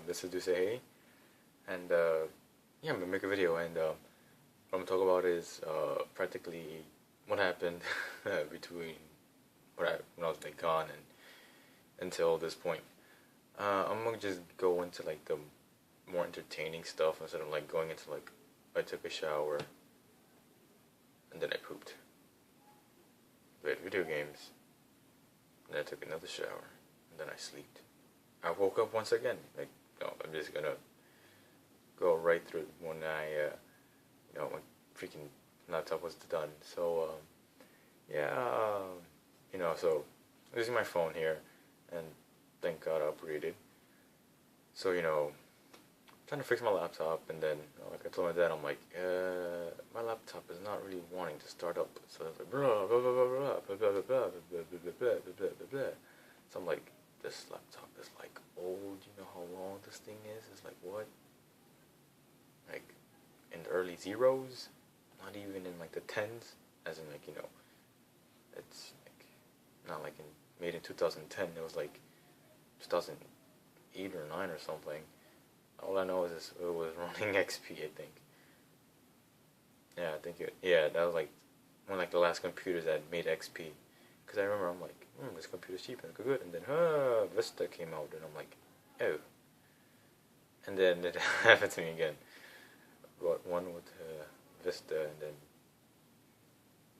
This is Duce Hey, and yeah, I'm gonna make a video, and what I'm gonna talk about is practically what happened between when I was like gone and until this point. I'm gonna just go into like the more entertaining stuff instead of like going into like I took a shower and then I pooped, played video games, and then I took another shower and then I slept. I woke up once again. Like, I'm just gonna go right through when when freaking laptop was done. So, yeah, so using my phone here, and thank God I upgraded. So, trying to fix my laptop, and then, like I told my dad, I'm like, my laptop is not really wanting to start up. So I was like, blah, blah, blah, blah, blah, blah, blah, blah, blah, blah, blah, blah, blah, blah, blah, blah. So I'm like, this laptop is like old. You know how long this thing is? It's like what? Like in the early zeros, not even in like the tens. As in like it's like not like made in 2010. It was like 2008 or 9 or something. All I know is it was running XP. I think. Yeah, I think it. Yeah, that was like one of like the last computers that made XP. Because I remember I'm like, this computer's cheap and good. And then, Vista came out, and I'm like, oh. And then it happened to me again. Got one with Vista, and then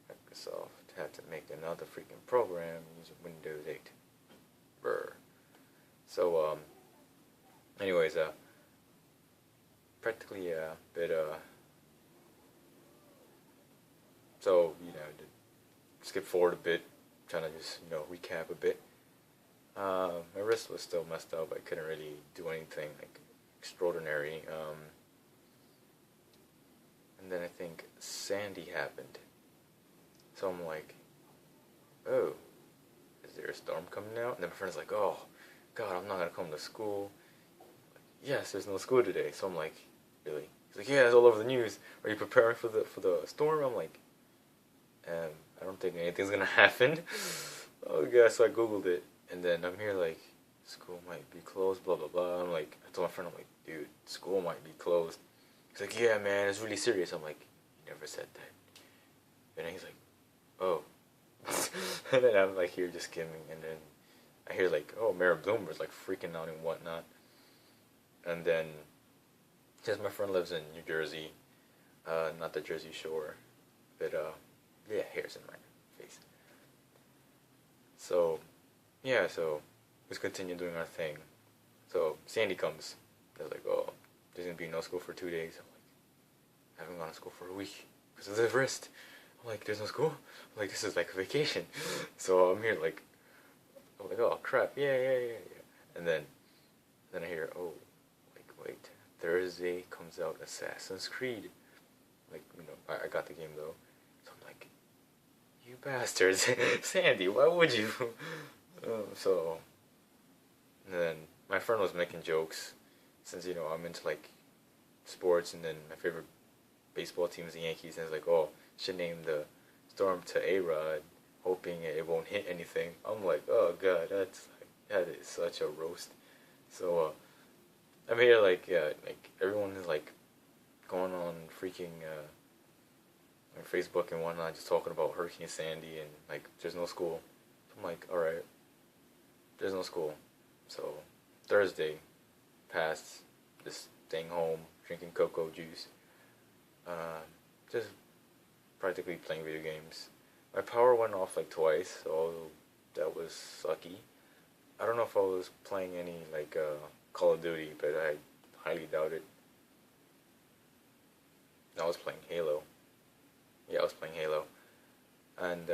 Microsoft had to make another freaking program using Windows 8. Brr. So, anyways, practically, but, so, skip forward a bit, trying to just, recap a bit. My wrist was still messed up. I couldn't really do anything like extraordinary. And then I think Sandy happened. So I'm like, oh, is there a storm coming out? And then my friend's like, oh, God, I'm not gonna come to school. Yes, there's no school today. So I'm like, really? He's like, yeah, it's all over the news. Are you preparing for the storm? I'm like, I don't think anything's gonna happen. Oh God, so I googled it, and then I'm here like, school might be closed, blah blah blah. I'm like, I told my friend, I'm like, dude, school might be closed. He's like, yeah, man, it's really serious. I'm like, you never said that. And then he's like, oh. And then I'm like here just skimming, and then I hear like, oh, Mayor Bloomberg's like freaking out and whatnot. And then, because my friend lives in New Jersey, not the Jersey Shore, but yeah, hair's in my face. So, yeah, so let's continue doing our thing. So Sandy comes. They're like, oh, there's gonna be no school for 2 days. I'm like, I haven't gone to school for a week because of the wrist. I'm like, there's no school? I'm like, this is like a vacation. So I'm here like, I'm like, oh crap, yeah. And then I hear, oh, like wait, Thursday comes out Assassin's Creed. Like, I got the game though. So I'm like, you bastards, Sandy, why would you? So, and then my friend was making jokes since I'm into like sports, and then my favorite baseball team is the Yankees, and it's like, oh, should name the storm to A-Rod, hoping it won't hit anything. I'm like, oh God, that is such a roast. So I'm here like everyone is like going on freaking on Facebook and whatnot, just talking about Hurricane Sandy and like there's no school. I'm like, all right, there's no school. So Thursday passed, just staying home, drinking cocoa juice, just practically playing video games. My power went off like twice, so that was sucky. I don't know if I was playing any like Call of Duty, but I highly doubt it. I was playing Halo. Yeah, I was playing Halo. And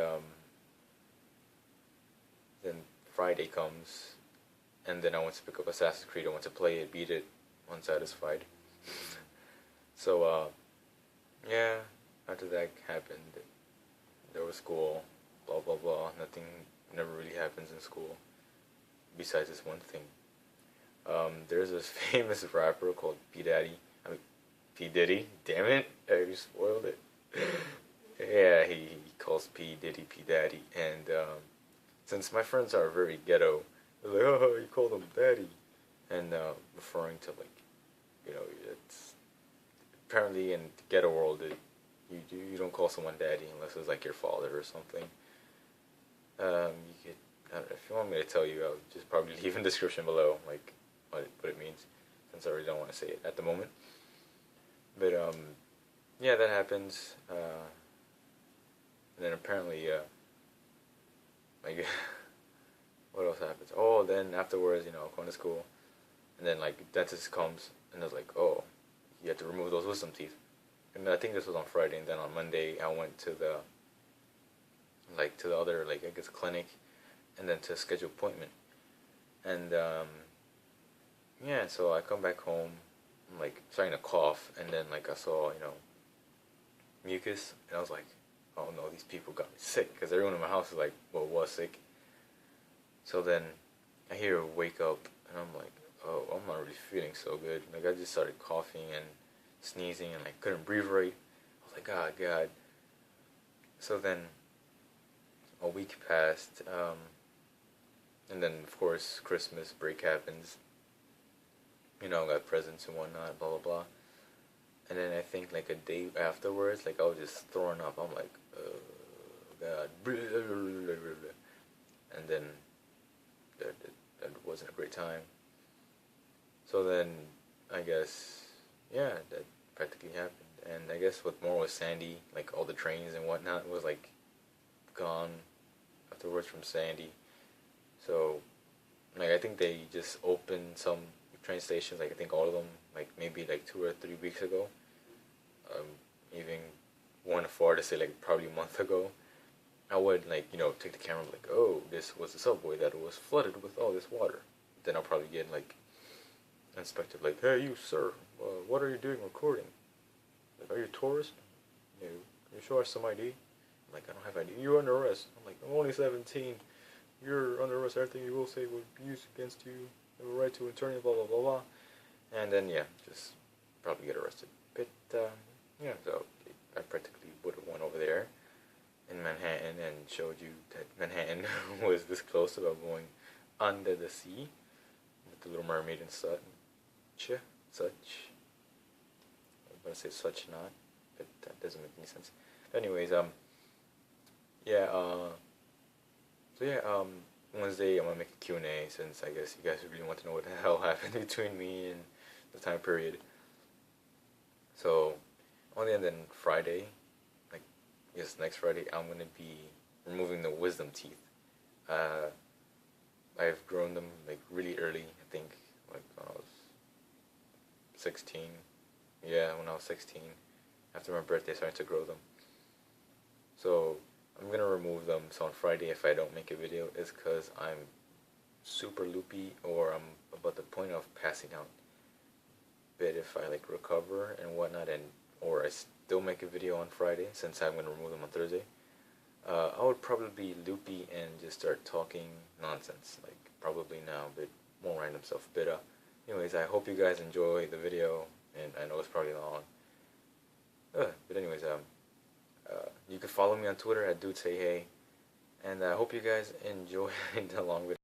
then Friday comes, and then I went to pick up Assassin's Creed. I went to play it, beat it, unsatisfied. So, yeah, after that happened, there was school, blah, blah, blah. Nothing never really happens in school, besides this one thing. There's this famous rapper called P. Diddy. Damn it, you spoiled it. Yeah, he calls P. Diddy P. Daddy, and since my friends are very ghetto, they're like, oh, you call him Daddy, and referring to like, it's apparently in the ghetto world, you don't call someone daddy unless it's like your father or something. You could, I don't know, if you want me to tell you, I'll just probably leave in the description below, like what it means, since I really don't want to say it at the moment. But yeah, that happens. And then apparently, like, what else happens? Oh, then afterwards, going to school, and then like dentist comes and it's like, oh, you have to remove those wisdom teeth. And I think this was on Friday, and then on Monday I went to the other, like, I guess, clinic, and then to schedule appointment. And yeah, so I come back home, I'm like starting to cough, and then like I saw, mucus, and I was like, oh no, these people got me sick, because everyone in my house is like, well, was sick. So then I hear her wake up, and I'm like, oh, I'm not really feeling so good. Like, I just started coughing and sneezing, and I couldn't breathe right. I was like, oh God. So then a week passed, and then of course Christmas break happens. Got presents and whatnot, blah blah blah. And then I think like a day afterwards, like I was just throwing up. I'm like, oh God, and then that wasn't a great time. So then I guess, yeah, that practically happened. And I guess what more was Sandy, like all the trains and whatnot was like gone afterwards from Sandy. So like I think they just opened some train stations, like I think all of them, like maybe like 2 or 3 weeks ago. Even went far to say like probably a month ago. I would like take the camera and be like, oh, this was the subway that was flooded with all this water. Then I'll probably get like inspected, like, hey you sir, what are you doing recording? Like, are you a tourist? Can you show us some ID? I'm like, I don't have ID. You're under arrest. I'm like, I'm only 17. You're under arrest. Everything you will say will be used against you. You have a right to attorney, blah blah blah blah. And then yeah, just probably get arrested. But yeah, so I practically would have went over there in Manhattan and showed you that Manhattan was this close about going under the sea with the Little Mermaid and such. I'm gonna say such not, but that doesn't make any sense. Anyways, yeah, so yeah, Wednesday I'm gonna make a Q&A, since I guess you guys really want to know what the hell happened between me and the time period. So, and then Friday, like, yes, next Friday, I'm gonna be removing the wisdom teeth. I've grown them like really early, I think, like when I was 16. Yeah, when I was 16, after my birthday, I started to grow them. So I'm gonna remove them. So on Friday, if I don't make a video, it's because I'm super loopy, or I'm about the point of passing out. But if I like recover and whatnot, or I still make a video on Friday, since I'm gonna remove them on Thursday, I would probably be loopy and just start talking nonsense, like probably now, but more random stuff. But anyways, I hope you guys enjoy the video, and I know it's probably long. But anyways, you can follow me on Twitter at DudeSayHey, and I hope you guys enjoy the long video.